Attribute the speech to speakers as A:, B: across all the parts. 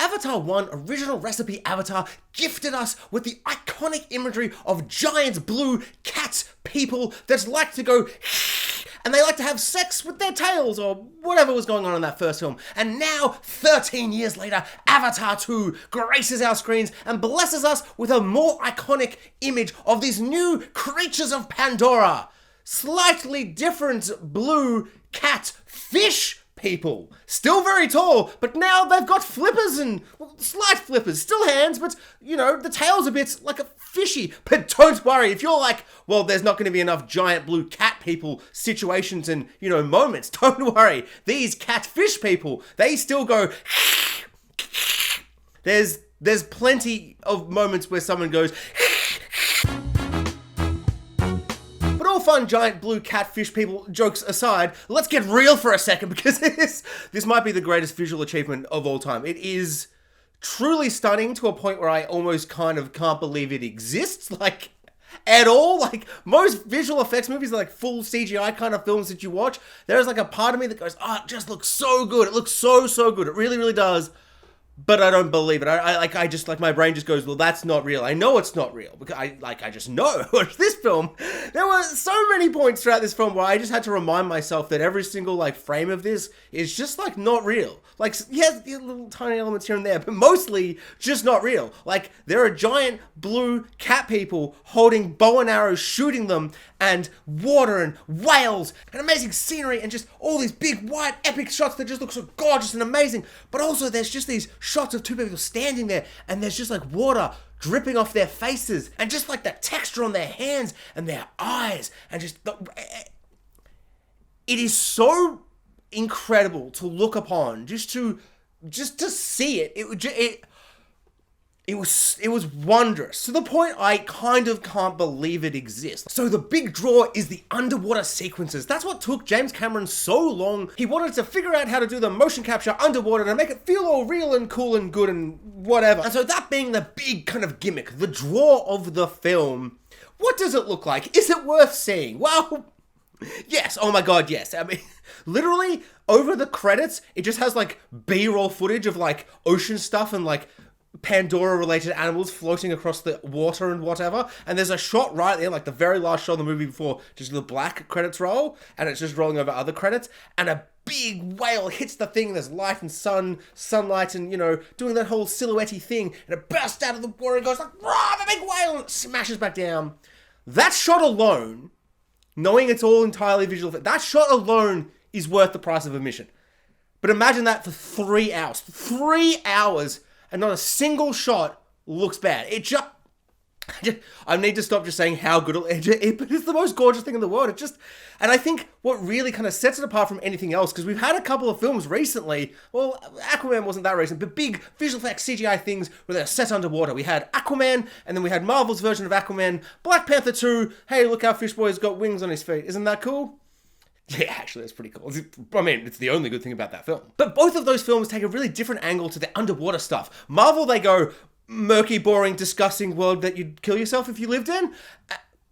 A: Avatar 1 original recipe Avatar gifted us with the iconic imagery of giant blue cat people that like to go and they like to have sex with their tails or whatever was going on in that first film. And now, 13 years later, Avatar 2 graces our screens and blesses us with a more iconic image of these new creatures of Pandora. Slightly different blue cat fish people. Still very tall, but now they've got flippers and slight flippers. Still hands, but, the tail's a bit like a fishy. But don't worry, if you're like, well, there's not going to be enough giant blue cat people situations and, moments. Don't worry. These catfish people, they still go... There's plenty of moments where someone goes... Fun giant blue catfish people jokes aside, let's get real for a second because this might be the greatest visual achievement of all time. It is truly stunning to a point where I almost kind of can't believe it exists, at all. Most visual effects movies are full CGI kind of films that you watch. There's a part of me that goes, it just looks so good. It looks so good. It really, really does. But I don't believe it. I just my brain just goes, well, that's not real. I know it's not real because I just know. This film, there were so many points throughout this film where I just had to remind myself that every single frame of this is just not real. Yes, little tiny elements here and there, but mostly just not real. There are giant blue cat people holding bow and arrows, shooting them, and water and whales and amazing scenery and just all these big white epic shots that just look so gorgeous and amazing. But also there's just these shots of two people standing there and there's just water dripping off their faces and just the texture on their hands and their eyes and just it is so incredible to look upon, just to see it. It was wondrous, to the point I kind of can't believe it exists. So the big draw is the underwater sequences. That's what took James Cameron so long. He wanted to figure out how to do the motion capture underwater to make it feel all real and cool and good and whatever. And so that being the big kind of gimmick, the draw of the film, what does it look like? Is it worth seeing? Well, yes. Oh my god, yes. I mean, literally, over the credits, it just has B-roll footage of ocean stuff and Pandora-related animals floating across the water and whatever, and there's a shot right there, the very last shot of the movie before just the black credits roll, and it's just rolling over other credits, and a big whale hits the thing, there's light and sunlight and, doing that whole silhouette-y thing, and it bursts out of the water and goes rah, the big whale, and it smashes back down. That shot alone, knowing it's all entirely visual effect, that shot alone is worth the price of admission. But imagine that for 3 hours. 3 hours and not a single shot looks bad. I need to stop just saying how good but it's the most gorgeous thing in the world. And I think what really kind of sets it apart from anything else, because we've had a couple of films recently, well, Aquaman wasn't that recent, but big visual effects CGI things where they're set underwater. We had Aquaman, and then we had Marvel's version of Aquaman, Black Panther 2, hey, look how Fish Boy's got wings on his feet. Isn't that cool? Yeah, actually, that's pretty cool. I mean, it's the only good thing about that film. But both of those films take a really different angle to the underwater stuff. Marvel, they go, murky, boring, disgusting world that you'd kill yourself if you lived in.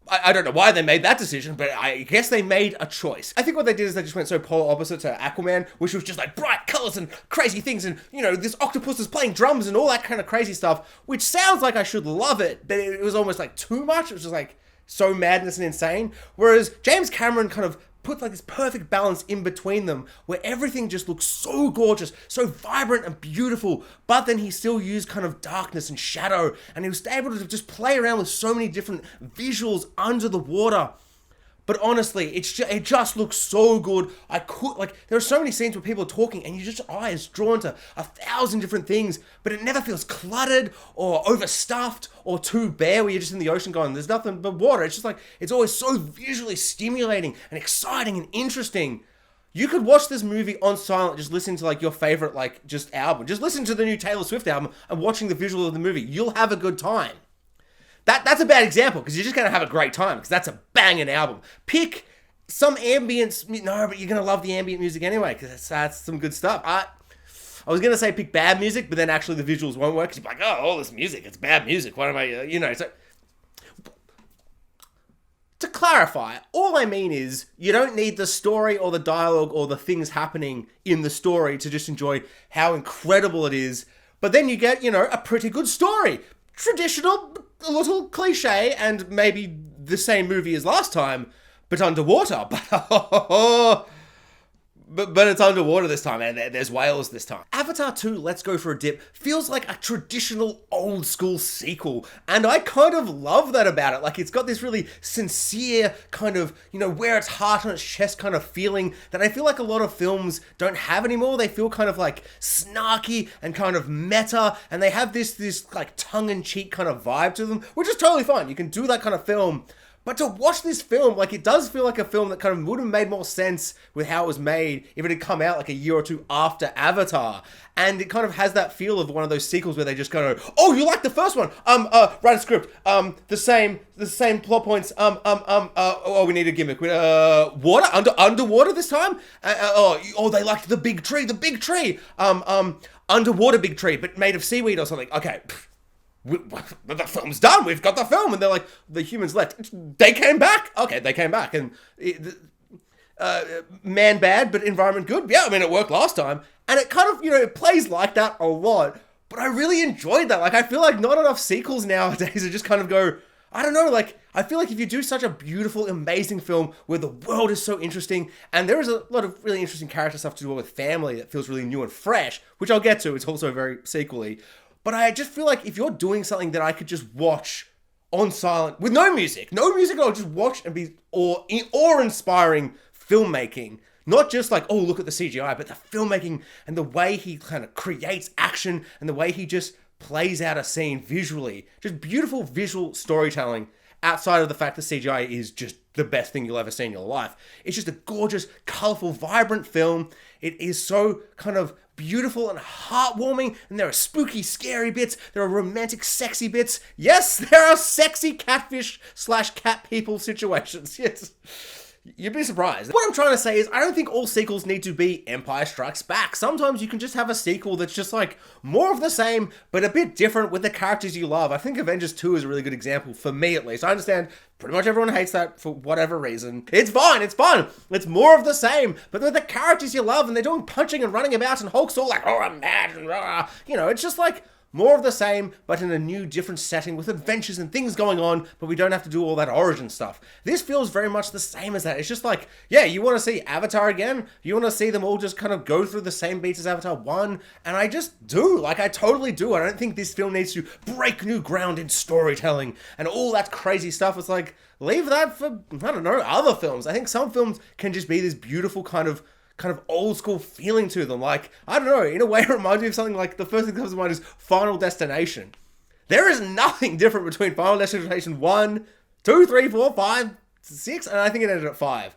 A: I don't know why they made that decision, but I guess they made a choice. I think what they did is they just went so polar opposite to Aquaman, which was just bright colors and crazy things and, this octopus is playing drums and all that kind of crazy stuff, which sounds like I should love it, but it was almost too much. It was just so madness and insane. Whereas James Cameron kind of put this perfect balance in between them where everything just looks so gorgeous, so vibrant and beautiful, but then he still used kind of darkness and shadow, and he was able to just play around with so many different visuals under the water. But honestly, it just looks so good. There are so many scenes where people are talking and your eyes drawn to 1,000 different things, but it never feels cluttered or overstuffed or too bare where you're just in the ocean going, there's nothing but water. It's just it's always so visually stimulating and exciting and interesting. You could watch this movie on silent, just listening to your favorite just album. Just listen to the new Taylor Swift album and watching the visual of the movie. You'll have a good time. That's a bad example because you're just going to have a great time because that's a banging album. Pick some ambience. No, but you're going to love the ambient music anyway because that's some good stuff. I was going to say pick bad music, but then actually the visuals won't work because you're all this music, it's bad music. What am I, so... To clarify, all I mean is you don't need the story or the dialogue or the things happening in the story to just enjoy how incredible it is But then you get, a pretty good story. Traditional, a little cliche, and maybe the same movie as last time, but underwater. But it's underwater this time, and there's whales this time. Avatar 2, Let's Go for a Dip, feels like a traditional old school sequel, and I kind of love that about it. Like, it's got this really sincere kind of, wear its heart on its chest kind of feeling that I feel like a lot of films don't have anymore. They feel kind of like snarky and kind of meta, and they have this like tongue-in-cheek kind of vibe to them, which is totally fine. You can do that kind of film. But to watch this film, like, it does feel like a film that kind of would have made more sense with how it was made if it had come out like a year or two after Avatar. And it kind of has that feel of one of those sequels where they just go, oh, you like the first one? Write a script. The same plot points. We need a gimmick. Water? Underwater this time? They liked the big tree. Underwater big tree, but made of seaweed or something. Okay. The film's done. We've got the film. And they're like, the humans left. They came back. Okay, they came back. And man bad, but environment good. Yeah, I mean, it worked last time. And it kind of, it plays like that a lot. But I really enjoyed that. Like, I feel like not enough sequels nowadays are just kind of go, I don't know, like, I feel like if you do such a beautiful, amazing film where the world is so interesting, and there is a lot of really interesting character stuff to do with family that feels really new and fresh, which I'll get to. It's also very sequel-y. But I just feel like if you're doing something that I could just watch on silent, with no music at all, just watch and be awe-inspiring filmmaking. Not just like, oh, look at the CGI, but the filmmaking and the way he kind of creates action and the way he just plays out a scene visually. Just beautiful visual storytelling outside of the fact that CGI is just the best thing you'll ever see in your life. It's just a gorgeous, colorful, vibrant film. It is so kind of beautiful and heartwarming, and there are spooky, scary bits. There are romantic, sexy bits. Yes, there are sexy catfish/cat people situations. Yes. You'd be surprised. What I'm trying to say is I don't think all sequels need to be Empire Strikes Back. Sometimes you can just have a sequel that's just like more of the same, but a bit different with the characters you love. I think Avengers 2 is a really good example, for me at least. I understand pretty much everyone hates that for whatever reason. It's fine, it's fun. It's more of the same, but with the characters you love and they're doing punching and running about and Hulk's all like, oh, I'm mad, and it's just like more of the same, but in a new, different setting with adventures and things going on, but we don't have to do all that origin stuff. This feels very much the same as that. It's just like, yeah, you want to see Avatar again? You want to see them all just kind of go through the same beats as Avatar 1? And I just do. Like, I totally do. I don't think this film needs to break new ground in storytelling and all that crazy stuff. It's like, leave that for, I don't know, other films. I think some films can just be this beautiful kind of old school feeling to them. Like, I don't know, in a way it reminds me of something like, the first thing that comes to mind is Final Destination. There is nothing different between Final Destination 1, 2, 3, 4, 5, 6, and I think it ended at 5.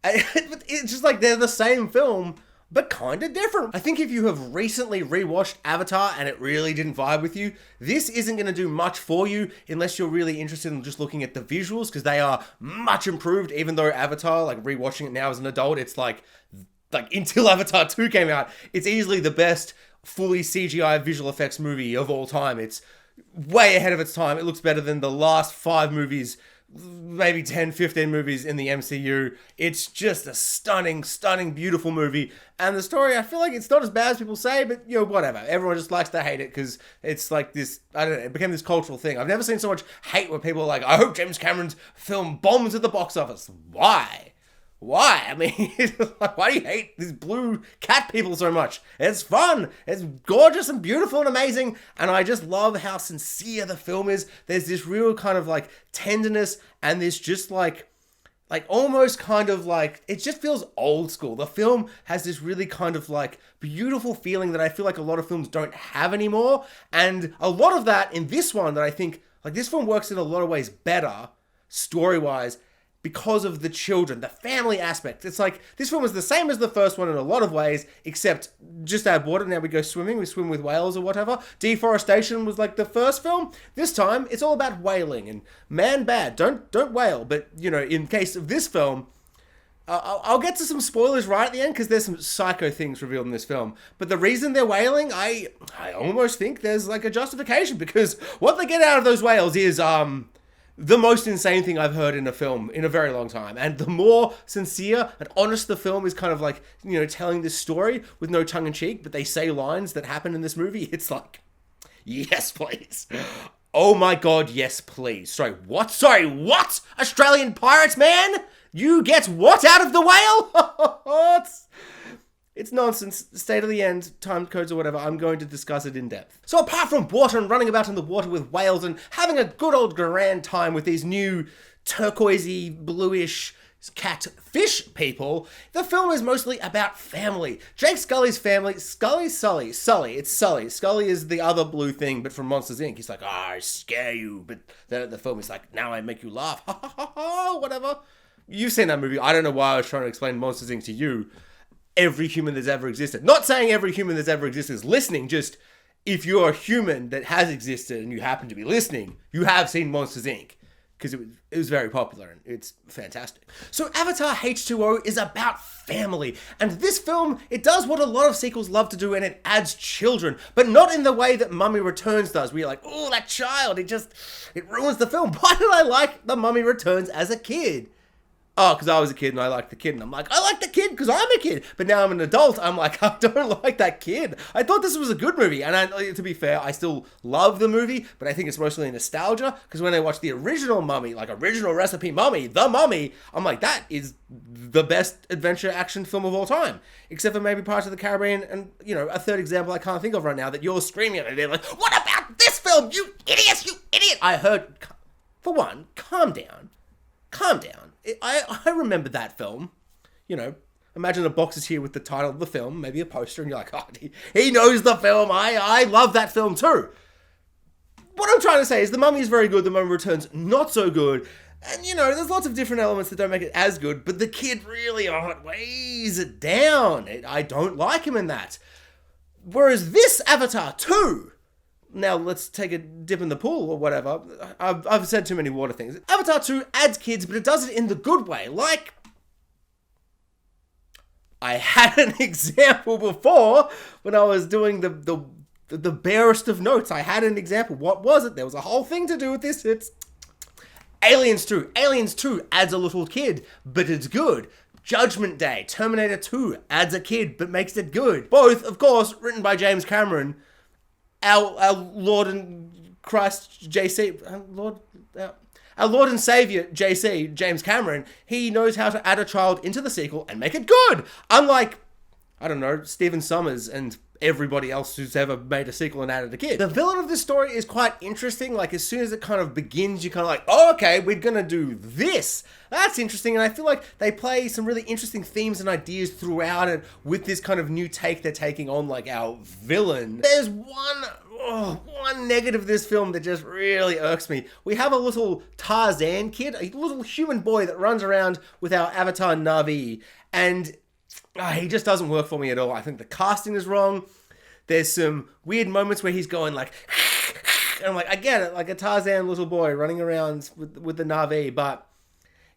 A: It's just like they're the same film, but kind of different. I think if you have recently rewatched Avatar and it really didn't vibe with you, this isn't going to do much for you unless you're really interested in just looking at the visuals, because they are much improved, even though Avatar, like rewatching it now as an adult, it's like until Avatar 2 came out, it's easily the best fully CGI visual effects movie of all time. It's way ahead of its time. It looks better than the last 5 movies, maybe 10, 15 movies in the MCU. It's just a stunning, beautiful movie. And the story, I feel like it's not as bad as people say, but, whatever. Everyone just likes to hate it because it's like this, I don't know, it became this cultural thing. I've never seen so much hate where people are like, I hope James Cameron's film bombs at the box office. Why? I mean, why do you hate these blue cat people so much? It's fun. It's gorgeous and beautiful and amazing. And I just love how sincere the film is. There's this real kind of like tenderness and this just like almost kind of like, it just feels old school. The film has this really kind of like beautiful feeling that I feel like a lot of films don't have anymore. And a lot of that in this one that I think, like, this film works in a lot of ways better, story-wise, because of the children, the family aspect. It's like, this film is the same as the first one in a lot of ways, except just add water, now we go swimming, we swim with whales or whatever. Deforestation was like the first film. This time, it's all about whaling, and man bad, don't whale. But, in case of this film, I'll get to some spoilers right at the end, because there's some psycho things revealed in this film. But the reason they're whaling, I almost think there's like a justification, because what they get out of those whales is, the most insane thing I've heard in a film in a very long time. And the more sincere and honest the film is kind of like, telling this story with no tongue in cheek, but they say lines that happen in this movie, it's like, yes, please. Oh my God, yes, please. Sorry, what? Sorry, what? Australian pirates, man? You get what out of the whale? It's nonsense. State of the end, time codes or whatever, I'm going to discuss it in depth. So apart from water and running about in the water with whales and having a good old grand time with these new turquoisey, bluish catfish people, the film is mostly about family. Jake Scully's family, Sully. It's Sully. Scully is the other blue thing, but from Monsters, Inc. He's like, I scare you. But then the film is like, now I make you laugh. Ha ha ha ha, whatever. You've seen that movie. I don't know why I was trying to explain Monsters, Inc. to you. Every human that's ever existed. Not saying every human that's ever existed is listening, just if you're a human that has existed and you happen to be listening, you have seen Monsters, Inc. Because it was very popular and it's fantastic. So Avatar H2O is about family. And this film, it does what a lot of sequels love to do, and it adds children. But not in the way that Mummy Returns does, where you're like, oh, that child, it ruins the film. Why did I like The Mummy Returns as a kid? Oh, because I was a kid and I liked the kid. And I'm like, I like the kid because I'm a kid. But now I'm an adult. I'm like, I don't like that kid. I thought this was a good movie. And to be fair, I still love the movie. But I think it's mostly nostalgia. Because when I watched the original Mummy, like original recipe Mummy, The Mummy, I'm like, that is the best adventure action film of all time. Except for maybe Pirates of the Caribbean. And, a third example I can't think of right now that you're screaming at me. They're like, what about this film? You idiots, you idiot. I heard, for one, calm down. Calm down. I remember that film. Imagine a box is here with the title of the film, maybe a poster, and you're like, oh, he knows the film. I love that film too. What I'm trying to say is The Mummy is very good, The Mummy Returns not so good. And, there's lots of different elements that don't make it as good, but the kid really weighs it down. I don't like him in that. Whereas this Avatar 2... Now, let's take a dip in the pool or whatever. I've said too many water things. Avatar 2 adds kids, but it does it in the good way. Like, I had an example before when I was doing the barest of notes. I had an example. What was it? There was a whole thing to do with this. It's Aliens 2. Aliens 2 adds a little kid, but it's good. Judgment Day. Terminator 2 adds a kid, but makes it good. Both, of course, written by James Cameron. Our Lord and Christ JC, our Lord and Savior JC, James Cameron, he knows how to add a child into the sequel and make it good. Unlike, I don't know, Stephen Sommers and everybody else who's ever made a sequel and added a kid. The villain of this story is quite interesting. Like, as soon as it kind of begins, you're kind of like, oh, okay, we're going to do this. That's interesting. And I feel like they play some really interesting themes and ideas throughout it with this kind of new take they're taking on, like, our villain. There's one negative of this film that just really irks me. We have a little Tarzan kid, a little human boy that runs around with our avatar Na'vi, and he just doesn't work for me at all. I think the casting is wrong. There's some weird moments where he's going like, and I'm like, I get it, like a Tarzan little boy running around with the Na'vi, but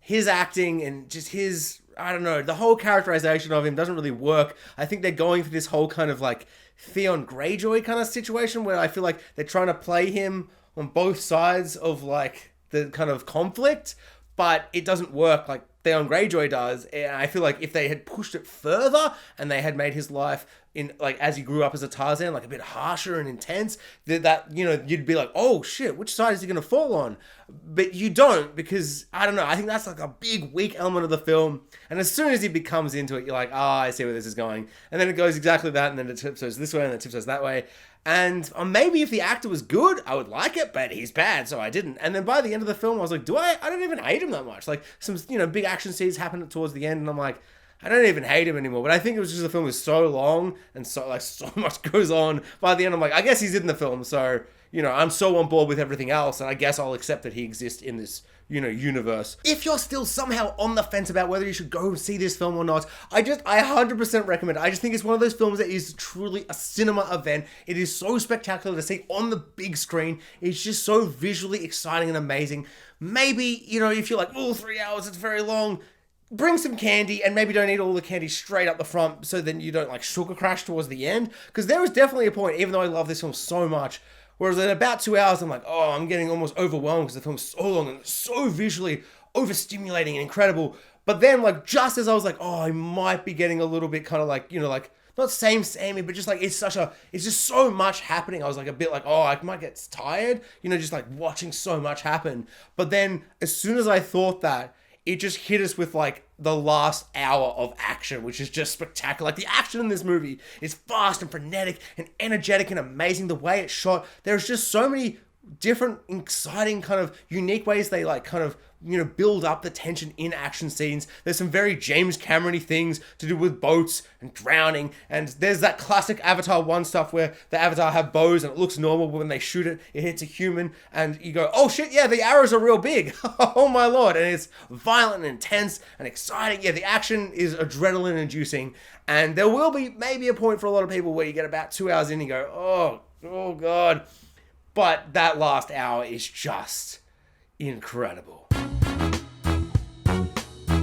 A: his acting and just his, I don't know, the whole characterization of him doesn't really work. I think they're going for this whole kind of like Theon Greyjoy kind of situation where I feel like they're trying to play him on both sides of like the kind of conflict, but it doesn't work like Theon Greyjoy does. And I feel like if they had pushed it further and they had made his life in like as he grew up as a Tarzan like a bit harsher and intense, that you'd be like, oh shit, which side is he gonna fall on? But you don't, because I don't know, I think that's like a big weak element of the film. And as soon as he becomes into it, you're like, I see where this is going. And then it goes exactly that, and then it tiptoes this way and then it tiptoes that way. And maybe if the actor was good, I would like it, but he's bad, so I didn't. And then by the end of the film, I was like, I don't even hate him that much. Like, some, big action scenes happen towards the end, and I'm like, I don't even hate him anymore. But I think it was just the film was so long, and so much goes on. By the end, I'm like, I guess he's in the film, so, I'm so on board with everything else, and I guess I'll accept that he exists in this, universe. If you're still somehow on the fence about whether you should go see this film or not, I 100% recommend it. I just think it's one of those films that is truly a cinema event. It is so spectacular to see on the big screen. It's just so visually exciting and amazing. Maybe, if you're like, 3 hours, it's very long, bring some candy and maybe don't eat all the candy straight up the front so then you don't like sugar crash towards the end. Because there was definitely a point, even though I love this film so much, Whereas at about 2 hours, I'm like, oh, I'm getting almost overwhelmed because the film's so long and so visually overstimulating and incredible. But then, like, just as I was like, oh, I might be getting a little bit kind of like, like, not samey, but just like, it's just so much happening. I was like a bit like, oh, I might get tired, just like watching so much happen. But then as soon as I thought that, it just hit us with like the last hour of action, which is just spectacular. Like the action in this movie is fast and frenetic and energetic and amazing. The way it's shot, there's just so many different, exciting, kind of unique ways they like kind of build up the tension in action scenes. There's some very James Cameron-y things to do with boats and drowning, and there's that classic Avatar 1 stuff where the Avatar have bows and it looks normal, but when they shoot it, it hits a human, and you go, oh shit, yeah, the arrows are real big. Oh my lord. And it's violent and intense and exciting. Yeah, the action is adrenaline-inducing, and there will be maybe a point for a lot of people where you get about 2 hours in and you go, oh god. But that last hour is just incredible.